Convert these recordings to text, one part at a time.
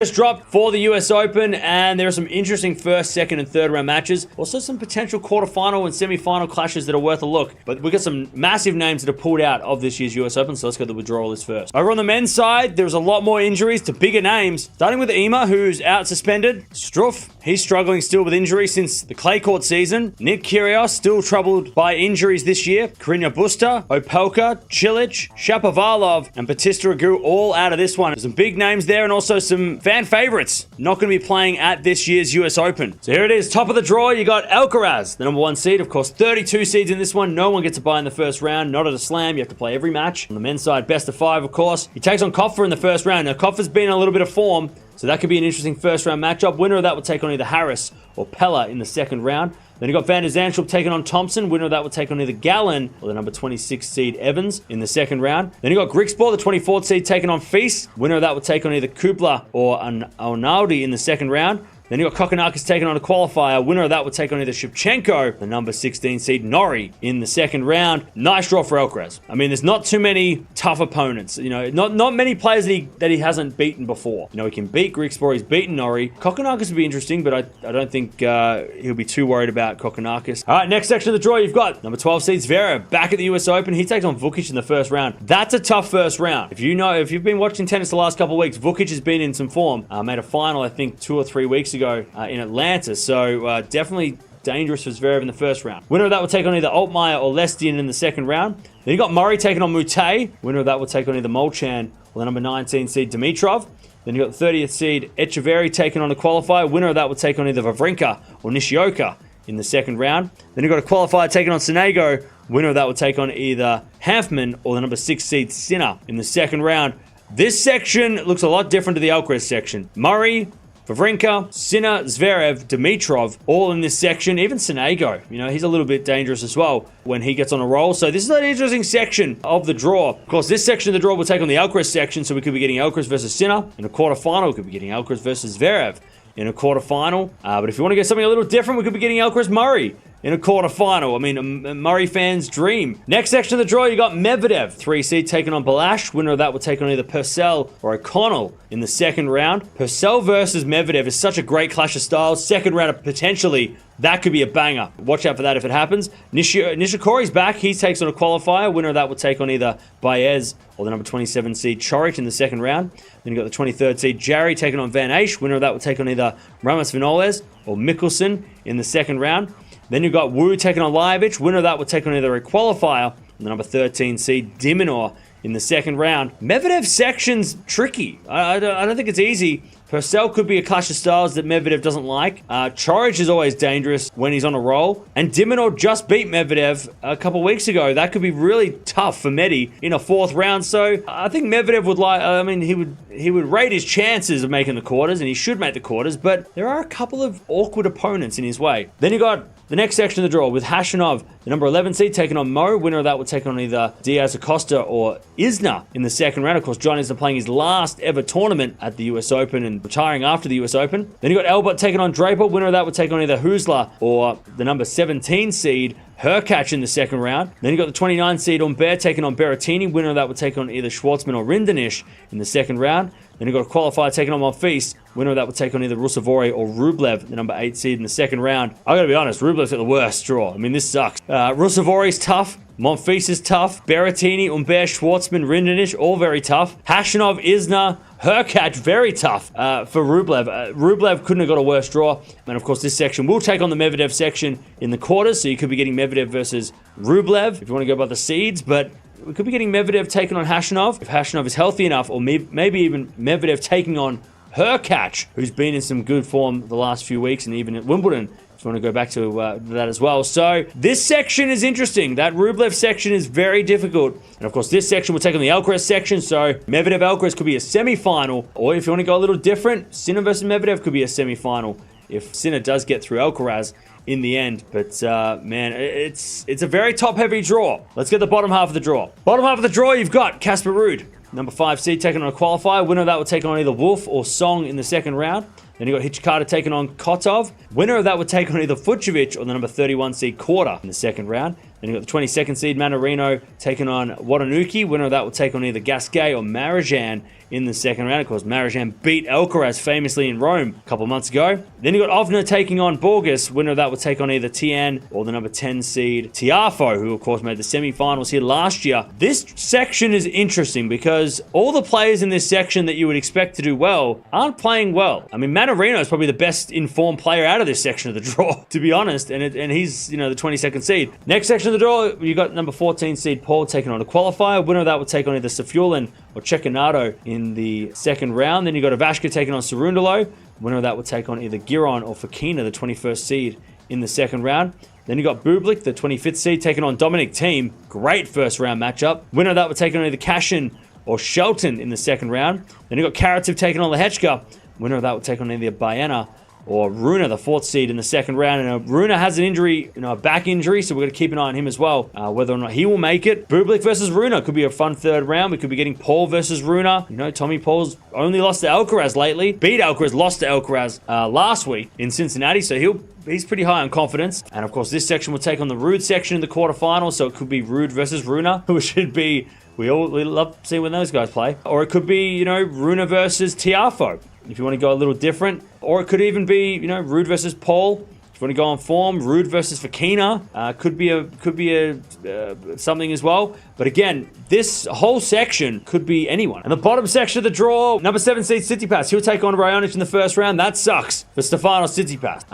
Just dropped for the US Open, and there are some interesting first, second, and third round matches. Also some potential quarterfinal and semi-final clashes that are worth a look. But we've got some massive names that are pulled out of this year's US Open, so let's go to the withdrawal list first. Over on the men's side, there's a lot more injuries to bigger names. Starting with Ema, who's out suspended. Struff, he's struggling still with injury since the clay court season. Nick Kyrgios, still troubled by injuries this year. Carreño Busta, Opelka, Cilic, Shapovalov, and Bautista Agut all out of this one. There's some big names there, and also some fan favorites not going to be playing at this year's US Open. So here it is, top of the draw, you got Alcaraz, the number 1 seed. Of course, 32 seeds in this one. No one gets a bye in the first round, not at a slam. You have to play every match. On the men's side, best of 5, of course. He takes on Casper in the first round. Now, Casper's been in a little bit of form, so that could be an interesting first round matchup. Winner of that will take on either Harris or Pella in the second round. Then you got Van der Zandschulp taking on Thompson. Winner of that will take on either Gallen or the number 26 seed Evans in the second round. Then you got Grigspor, the 24th seed, taking on Feast. Winner of that will take on either Kubler or Arnaldi in the second round. Then you got Kokkinakis taking on a qualifier. Winner of that will take on either Shevchenko, the number 16 seed Norrie in the second round. Nice draw for Alcaraz. I mean, there's not too many tough opponents. You know, not many players that he hasn't beaten before. You know, he can beat Grigspor. He's beaten Norrie. Kokkinakis would be interesting, but I don't think he'll be too worried about Kokkinakis. All right, next section of the draw, you've got number 12 seed Zverev back at the US Open. He takes on Vukic in the first round. That's a tough first round. If you've been watching tennis the last couple of weeks, Vukic has been in some form. Made a final, I think, 2 or 3 weeks ago in Atlanta. So definitely dangerous for Zverev in the first round. Winner of that will take on either Altmaier or Lestian in the second round. Then you got Murray taking on Mute. Winner of that will take on either Molchan or the number 19 seed Dimitrov. Then you got the 30th seed Echeverry taking on a qualifier. Winner of that will take on either Wawrinka or Nishioka in the second round. Then you got a qualifier taking on Sonego. Winner of that will take on either Hanfman or the number 6 seed Sinner in the second round. This section looks a lot different to the Alcaraz section. Murray, Wawrinka, Sinner, Zverev, Dimitrov, all in this section. Even Sonego, you know, he's a little bit dangerous as well when he gets on a roll. So this is an interesting section of the draw. Of course, this section of the draw will take on the Alcaraz section, so we could be getting Alcaraz versus Sinner. In a quarterfinal, we could be getting Alcaraz versus Zverev in a quarterfinal. But if you want to get something a little different, we could be getting Alcaraz Murray in a quarterfinal. I mean, a Murray fan's dream. Next section of the draw, you got Medvedev, 3 seed, taking on Balash. Winner of that will take on either Purcell or O'Connell in the second round. Purcell versus Medvedev is such a great clash of styles. Second round, potentially, that could be a banger. Watch out for that if it happens. Nishikori's back. He takes on a qualifier. Winner of that will take on either Baez or the number 27 seed Chorich in the second round. Then you got the 23rd seed Jarry taking on Van Aish. Winner of that will take on either Ramos Vinoles or Mikkelsen in the second round. Then you've got Wu taking on Lajovic. Winner of that will take on either a qualifier or the number 13 seed Diminor in the second round. Medvedev's section's tricky. I don't think it's easy. Purcell could be a clash of styles that Medvedev doesn't like. Chorich is always dangerous when he's on a roll. And Diminor just beat Medvedev a couple weeks ago. That could be really tough for Medi in a fourth round. So I think Medvedev would like, he would rate his chances of making the quarters, and he should make the quarters, but there are a couple of awkward opponents in his way. Then you got the next section of the draw with Hashanov, the number 11 seed, taking on Mo. Winner of that will take on either Diaz Acosta or Isner in the second round. Of course, John Isner playing his last ever tournament at the US Open and retiring after the US Open. Then you got Albert taking on Draper. Winner of that will take on either Husler or the number 17 seed Hurkacz in the second round. Then you got the 29 seed Humbert taking on Berrettini. Winner of that will take on either Schwartzman or Rinderknech in the second round. Then you got a qualifier taking on Monfils. Winner of that will take on either Rusevori or Rublev, the number 8 seed in the second round. I gotta be honest, Rublev's got the worst draw. I mean, this sucks. Rusevori's tough. Monfils is tough. Berrettini, Humbert, Schwartzman, Rinderknech, all very tough. Hashanov, Isner, Hurkacz, very tough for Rublev. Rublev couldn't have got a worse draw. And of course, this section will take on the Medvedev section in the quarters, so you could be getting Medvedev versus Rublev if you want to go by the seeds, but we could be getting Medvedev taking on Hashanov if Hashanov is healthy enough, or maybe even Medvedev taking on Hurkacz, who's been in some good form the last few weeks and even at Wimbledon, if you want to go back to that as well. So this section is interesting. That Rublev section is very difficult. And of course, this section will take on the Alcaraz section. So Medvedev-Alcaraz could be a semi-final. Or if you want to go a little different, Sinner versus Medvedev could be a semi-final if Sinner does get through Alcaraz in the end. But man, it's a very top-heavy draw. Let's get the bottom half of the draw. Bottom half of the draw, you've got Casper Ruud, number 5 seed, taking on a qualifier. Winner of that will take on either Wolf or Song in the second round. Then you got Hichikata taking on Kotov. Winner of that would take on either Fucsovic or the number 31 seed Korda in the second round. Then you got the 22nd seed Manarino taking on Watanuki. Winner of that will take on either Gasquet or Marijan in the second round. Of course, Marozsan beat Alcaraz famously in Rome a couple of months ago. Then you got Ovner taking on Borges. Winner of that would take on either Tien or the number 10 seed Tiafoe, who of course made the semi-finals here last year. This section is interesting because all the players in this section that you would expect to do well aren't playing well. I mean, Mannarino is probably the best informed player out of this section of the draw, to be honest, and he's, the 22nd seed. Next section of the draw, you got number 14 seed Paul taking on a qualifier. Winner of that would take on either Safiullin or Cecchinato in the second round. Then you got Ivashka taking on Cerundolo. Winner of that would take on either Giron or Fokina, the 21st seed in the second round. Then you got Bublik, the 25th seed, taking on Dominic Thiem. Great first round matchup. Winner of that would take on either Cashin or Shelton in the second round. Then you got Karatsev taking on Lehechka. Winner of that would take on either Baena or Rune, the 4th seed in the second round. And Rune has an injury, a back injury, so we're going to keep an eye on him as well, whether or not he will make it. Bublik versus Rune could be a fun third round. We could be getting Paul versus Rune. Tommy Paul's only lost to Alcaraz lately. Beat Alcaraz, lost to Alcaraz last week in Cincinnati, so he's pretty high on confidence. And of course, this section will take on the Ruud section in the quarterfinals, so it could be Ruud versus Rune, who should be, we love to see when those guys play. Or it could be, Rune versus Tiafoe, if you want to go a little different. Or it could even be, Ruud versus Paul. If you want to go on form, Ruud versus Fokina could be something as well. But again, this whole section could be anyone. And the bottom section of the draw, number 7 seed Tsitsipas. He'll take on Raonic in the first round. That sucks for Stefanos Tsitsipas.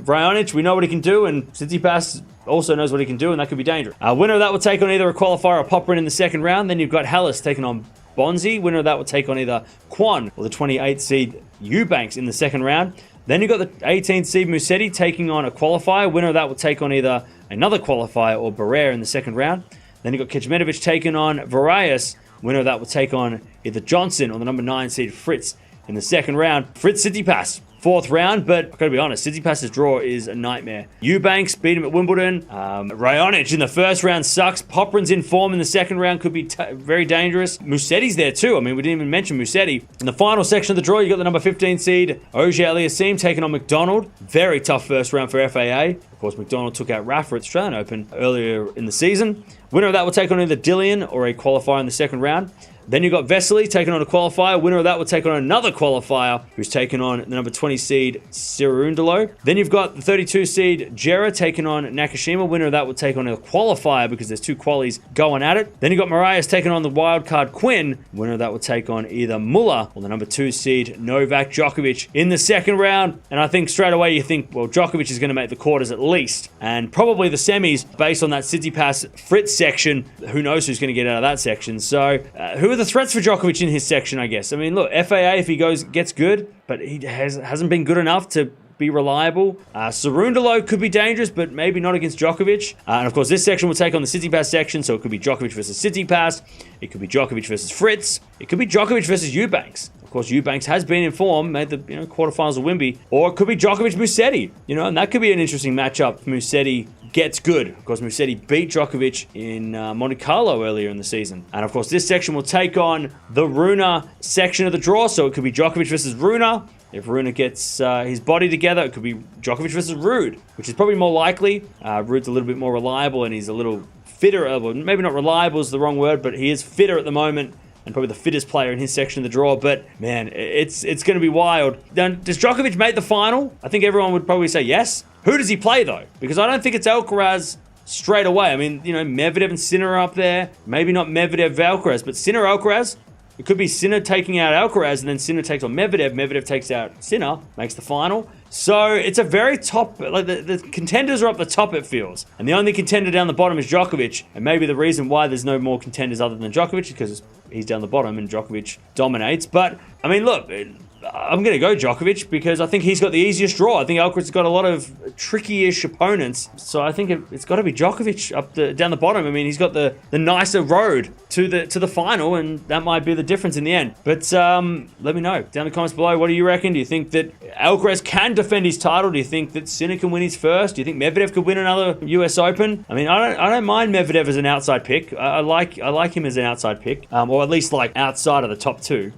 Raonic, we know what he can do, and Tsitsipas also knows what he can do, and that could be dangerous. Winner of that will take on either a qualifier or Popperin in the second round. Then you've got Hellas taking on Bonzi. Winner of that will take on either Kwon or the 28th seed Eubanks in the second round. Then you've got the 18th seed Musetti taking on a qualifier. Winner of that will take on either another qualifier or Barrere in the second round. Then you've got Kecmanovic taking on Varias. Winner of that will take on either Johnson or the number 9 seed Fritz in the second round. Fritz Tsitsipas, 4th round, but I've got to be honest, Tsitsipas's draw is a nightmare. Eubanks beat him at Wimbledon. Raonic in the first round sucks. Popperin's in form in the second round, could be very dangerous. Musetti's there too. I mean, we didn't even mention Musetti. In the final section of the draw, you got the number 15 seed Ogier Aliassime taking on McDonald. Very tough first round for FAA. Of course, McDonald took out Rafa at the Australian Open earlier in the season. Winner of that will take on either Dillian or a qualifier in the second round. Then you got Vesely taking on a qualifier. Winner of that will take on another qualifier, who's taking on the number 20 seed Cerundolo. Then you've got the 32 seed Jera taking on Nakashima. Winner of that will take on a qualifier because there's 2 qualies going at it. Then you got Marias taking on the wildcard Quinn. Winner of that will take on either Muller or the number 2 seed Novak Djokovic in the second round. And I think straight away you think, well, Djokovic is going to make the quarters at least, and probably the semis based on that Tsitsipas Fritz section. Who knows who's going to get out of that section? So who are the threats for Djokovic in his section, I guess? I mean, look, FAA, if he gets good, but he hasn't been good enough to be reliable. Cerundolo could be dangerous, but maybe not against Djokovic. And of course, this section will take on the Tsitsipas section, so it could be Djokovic versus Tsitsipas. It could be Djokovic versus Fritz. It could be Djokovic versus Eubanks. Of course, Eubanks has been in form, made the quarterfinals of Wimby. Or it could be Djokovic Musetti, and that could be an interesting matchup if Musetti gets good. Of course, Musetti beat Djokovic in Monte Carlo earlier in the season. And of course, this section will take on the Rune section of the draw, so it could be Djokovic versus Rune. If Rune gets his body together, it could be Djokovic versus Ruud, which is probably more likely. Ruud's a little bit more reliable, and he's a little fitter. Maybe not reliable is the wrong word, but he is fitter at the moment, and probably the fittest player in his section of the draw. But man, it's going to be wild. Now, does Djokovic make the final? I think everyone would probably say yes. Who does he play though? Because I don't think it's Alcaraz straight away. I mean, Medvedev and Sinner are up there. Maybe not Medvedev Alcaraz, but Sinner Alcaraz. It could be Sinner taking out Alcaraz, and then Sinner takes on Medvedev. Medvedev takes out Sinner, makes the final. So it's a very top, the contenders are up the top, it feels. And the only contender down the bottom is Djokovic. And maybe the reason why there's no more contenders other than Djokovic is because he's down the bottom and Djokovic dominates. But, I mean, look, I'm going to go Djokovic because I think he's got the easiest draw. I think Alcaraz's got a lot of tricky-ish opponents. So I think it's got to be Djokovic down the bottom. I mean, he's got the nicer road to the final, and that might be the difference in the end. But let me know down in the comments below. What do you reckon? Do you think that Alcaraz can defend his title? Do you think that Sinner can win his first? Do you think Medvedev could win another US Open? I mean, I don't mind Medvedev as an outside pick. I like him as an outside pick, or at least like outside of the top 2.